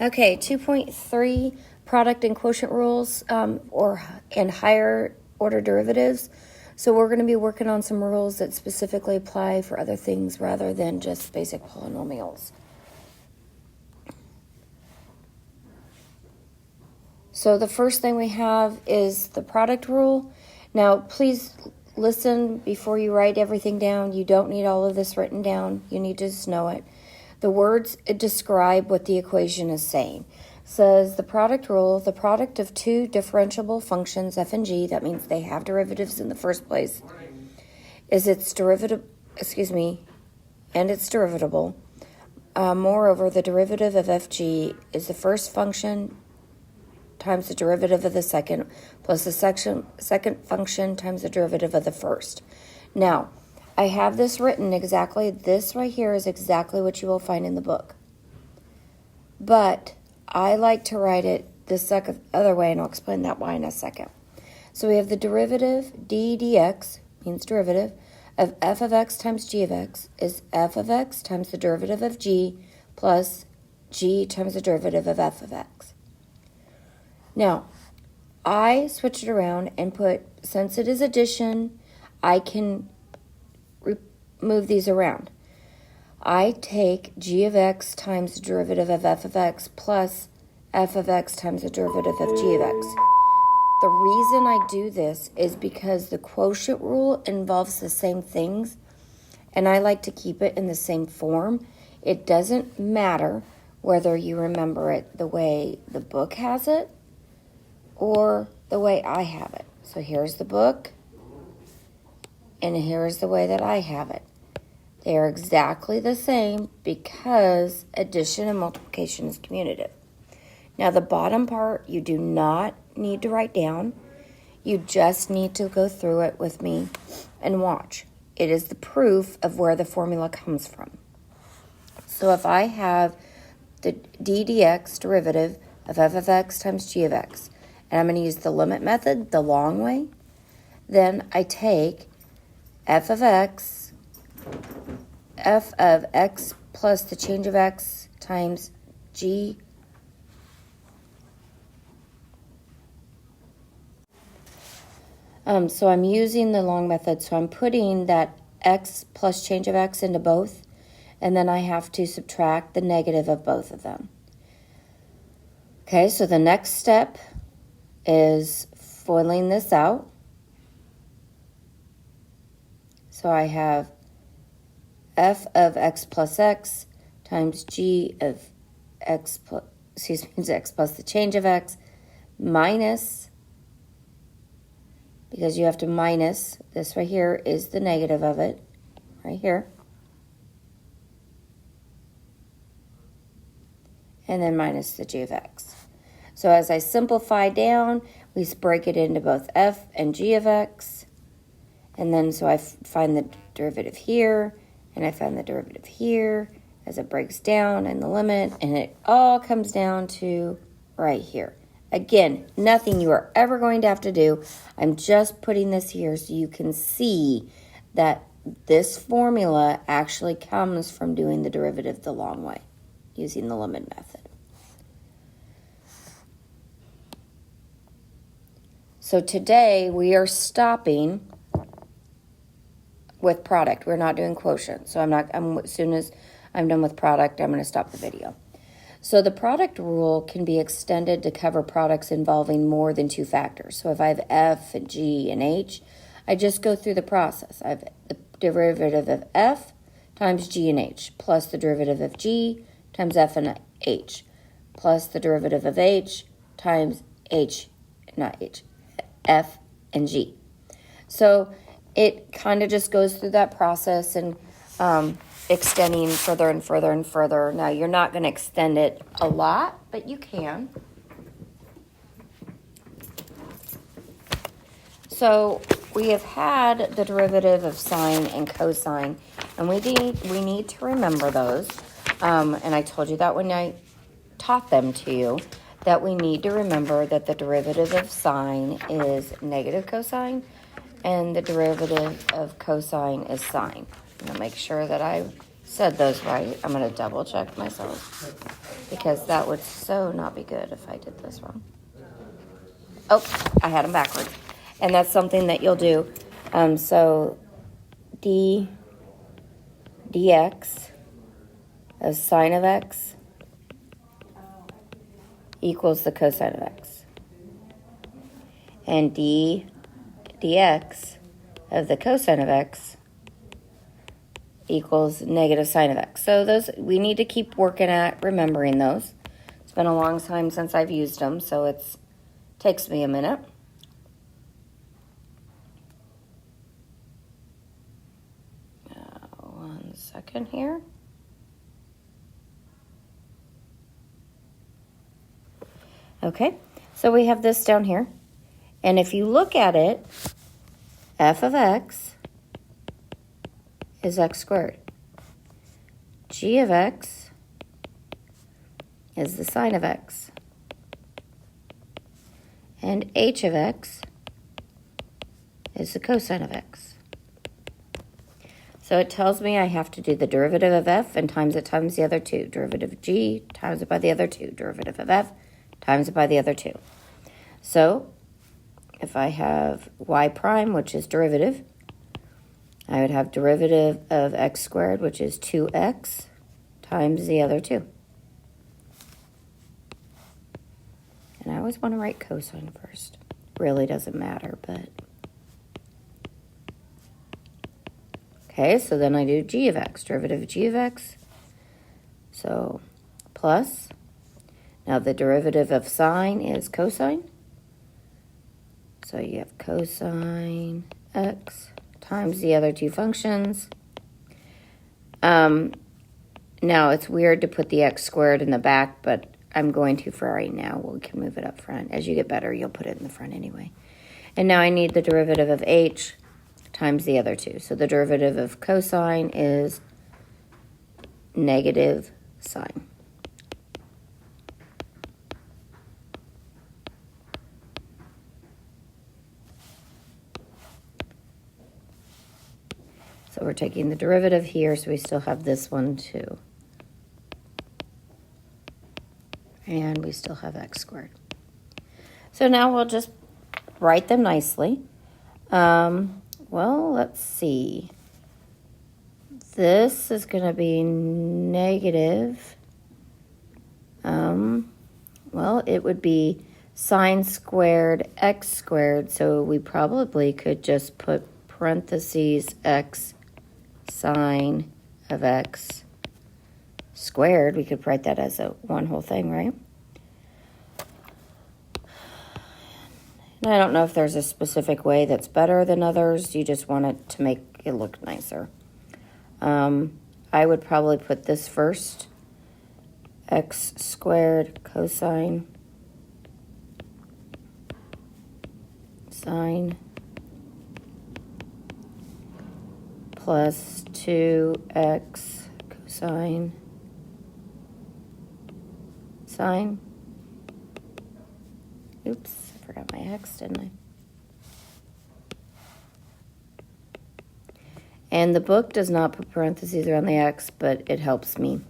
Okay, 2.3 product and quotient rules and higher order derivatives. So we're going to be working on some rules that specifically apply for other things rather than just basic polynomials. So the first thing we have is the product rule. Now, please listen before you write everything down. You don't need all of this written down. You need to just know it. The words describe what the equation is saying. Says the product rule, the product of two differentiable functions, f and g, that means they have derivatives in the first place, is its derivative, and it's derivatable. Moreover, the derivative of fg is the first function times the derivative of the second, plus the second function times the derivative of the first. Now, I have this written exactly, this right here is exactly what you will find in the book. But I like to write it this other way, and I'll explain that why in a second. So we have the derivative, d dx, means derivative, of f of x times g of x is f of x times the derivative of g plus g times the derivative of f of x. Now, I switch it around and put, since it is addition, I can move these around. I take g of x times the derivative of f of x plus f of x times the derivative of g of x. The reason I do this is because the quotient rule involves the same things, and I like to keep it in the same form. It doesn't matter whether you remember it the way the book has it or the way I have it. So here's the book, and here's the way that I have it. They are exactly the same because addition and multiplication is commutative. Now, the bottom part you do not need to write down. You just need to go through it with me and watch. It is the proof of where the formula comes from. So if I have the d dx derivative of f of x times g of x, and I'm going to use the limit method, the long way, then I take f of x plus the change of x times g so I'm using the long method, so I'm putting that x plus change of x into both, and then I have to subtract the negative of both of them. Okay, so the next step is foiling this out. So I have f of x plus x times g of x plus, x plus the change of x minus, because you have to minus, this right here is the negative of it, right here. And then minus the g of x. So as I simplify down, we break it into both f and g of x. And then so I find the derivative here, and I find the derivative here as it breaks down in the limit, and it all comes down to right here. Again, nothing you are ever going to have to do. I'm just putting this here so you can see that this formula actually comes from doing the derivative the long way, using the limit method. So today we are stopping with product. We're not doing quotient. So as soon as I'm done with product, I'm going to stop the video. So the product rule can be extended to cover products involving more than two factors. So if I have f and g and h, I just go through the process. I have the derivative of f times g and h plus the derivative of g times f and h plus the derivative of h times f and g. So it kind of just goes through that process and extending further and further and further. Now, you're not going to extend it a lot, but you can. So we have had the derivative of sine and cosine, and we need to remember those. And I told you that when I taught them to you, that we need to remember that the derivative of sine is negative cosine, and the derivative of cosine is sine. I'm going to make sure that I said those right. I'm going to double check myself because that would so not be good if I did this wrong. Oh, I had them backwards. And that's something that you'll do. So dx of sine of x equals the cosine of x. And dx of the cosine of x equals negative sine of x. So those, we need to keep working at remembering those. It's been a long time since I've used them, so it takes me a minute. One second here. Okay, so we have this down here. And if you look at it, f of x is x squared. G of x is the sine of x. And h of x is the cosine of x. So it tells me I have to do the derivative of f and times it times the other two. Derivative of g, times it by the other two. Derivative of f, times it by the other two. So if I have y prime, which is derivative, I would have derivative of x squared, which is 2x, times the other two. And I always want to write cosine first. Really doesn't matter, but... Okay, so then I do g of x, derivative of g of x. So, plus. Now the derivative of sine is cosine. So you have cosine x times the other two functions. Now it's weird to put the x squared in the back, but I'm going to for right now. We can move it up front. As you get better, you'll put it in the front anyway. And now I need the derivative of h times the other two. So the derivative of cosine is negative sine. So we're taking the derivative here, so we still have this one too. And we still have x squared. So now we'll just write them nicely. Well, let's see. This is going to be negative. Well, it would be sine squared x squared, so we probably could just put parentheses x sine of x squared. We could write that as a one whole thing, right? And I don't know if there's a specific way that's better than others. You just want it to make it look nicer. I would probably put this first. X squared cosine sine plus 2x cosine sine. Oops, I forgot my x, didn't I? And the book does not put parentheses around the x, but it helps me.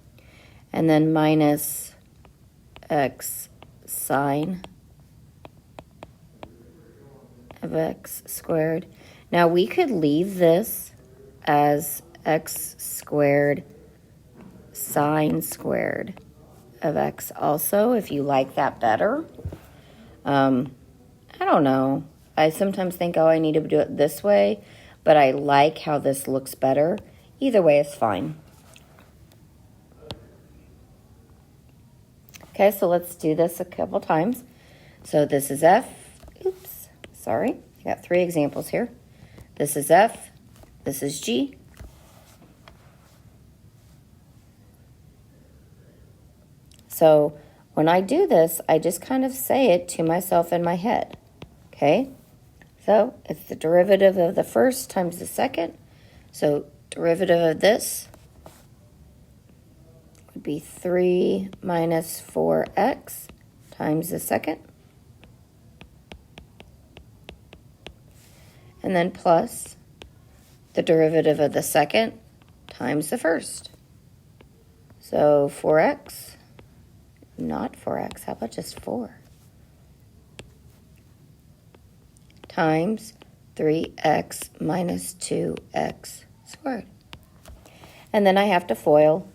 And then minus x sine of x squared. Now we could leave this as x squared sine squared of x also, if you like that better. I don't know. I sometimes think, oh, I need to do it this way, but I like how this looks better. Either way is fine. Okay, so let's do this a couple times. So this is f. Oops, sorry. I got 3 examples here. This is f. This is g. So when I do this, I just kind of say it to myself in my head. Okay? So it's the derivative of the first times the second. So derivative of this would be 3 minus 4x times the second. And then plus the derivative of the second times the first. So 4x not 4x. How about just 4? Times 3x minus 2x squared. And then I have to FOIL.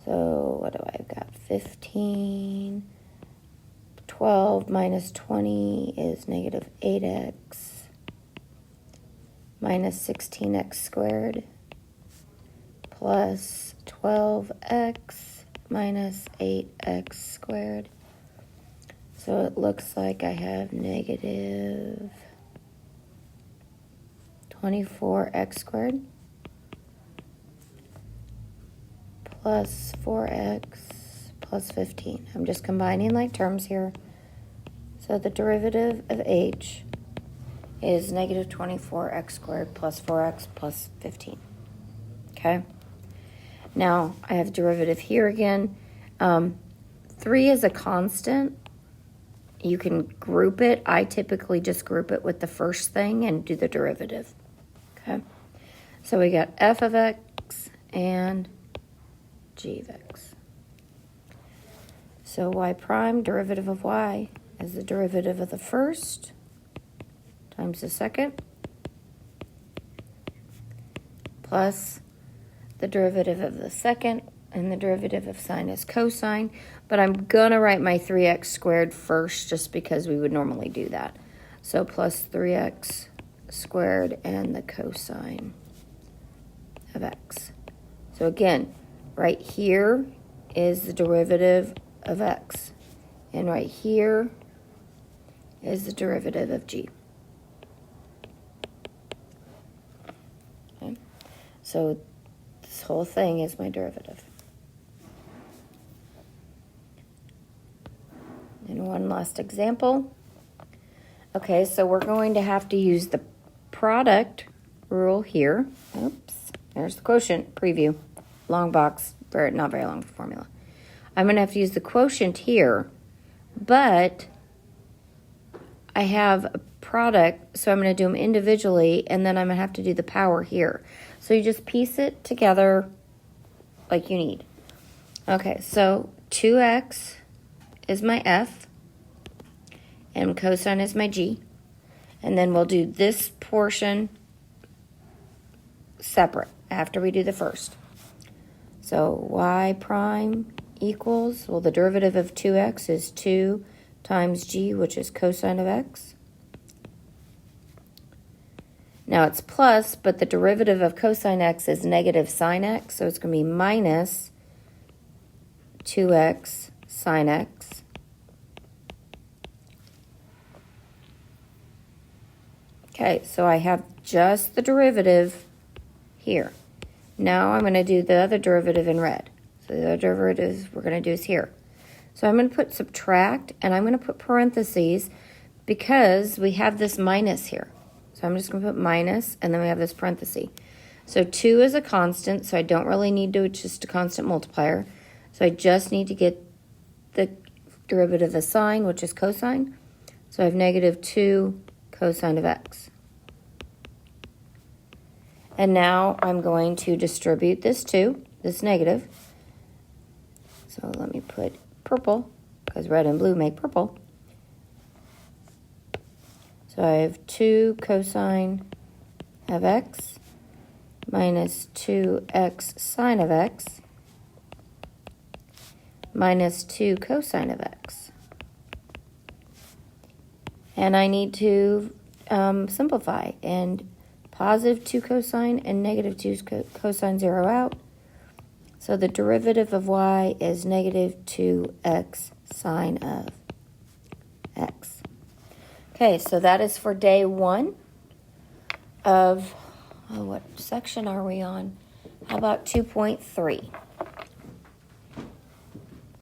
So what do I got? 15. 12 minus 20 is negative 8x minus 16x squared plus 12x minus 8x squared. So it looks like I have negative 24x squared plus 4x plus 15. I'm just combining like terms here. So the derivative of h is negative 24x squared plus 4x plus 15. Okay? Now, I have derivative here again. 3 is a constant. You can group it. I typically just group it with the first thing and do the derivative. Okay? So we got f of x and g of x. So y prime, derivative of y, is the derivative of the first times the second plus the derivative of the second, and the derivative of sine is cosine. But I'm going to write my 3x squared first just because we would normally do that. So plus 3x squared and the cosine of x. So again, right here is the derivative of x. And right here is the derivative of g. Okay. So this whole thing is my derivative. And one last example. Okay, so we're going to have to use the product rule here. Oops, there's the quotient preview. Long box, not very long formula. I'm going to have to use the quotient here, but I have a product, so I'm going to do them individually, and then I'm going to have to do the power here. So you just piece it together like you need. Okay, so 2x is my f, and cosine is my g. And then we'll do this portion separate after we do the first. So y prime equals, well, the derivative of 2x is 2 times g, which is cosine of x. Now it's plus, but the derivative of cosine x is negative sine x, so it's going to be minus 2x sine x. Okay, so I have just the derivative here. Now I'm going to do the other derivative in red. So the other derivative we're going to do is here. So I'm going to put subtract, and I'm going to put parentheses because we have this minus here. So I'm just going to put minus, and then we have this parenthesis. So 2 is a constant, so I don't really need to, it's just a constant multiplier. So I just need to get the derivative of sine, which is cosine. So I have negative 2 cosine of x. And now I'm going to distribute this 2, this negative. So let me put purple, because red and blue make purple. So I have 2 cosine of x minus 2x sine of x minus 2 cosine of x. And I need to simplify, and positive 2 cosine and negative 2 cosine zero out. So the derivative of y is negative 2x sine of x. Okay, so that is for day 1 of, what section are we on? How about 2.3?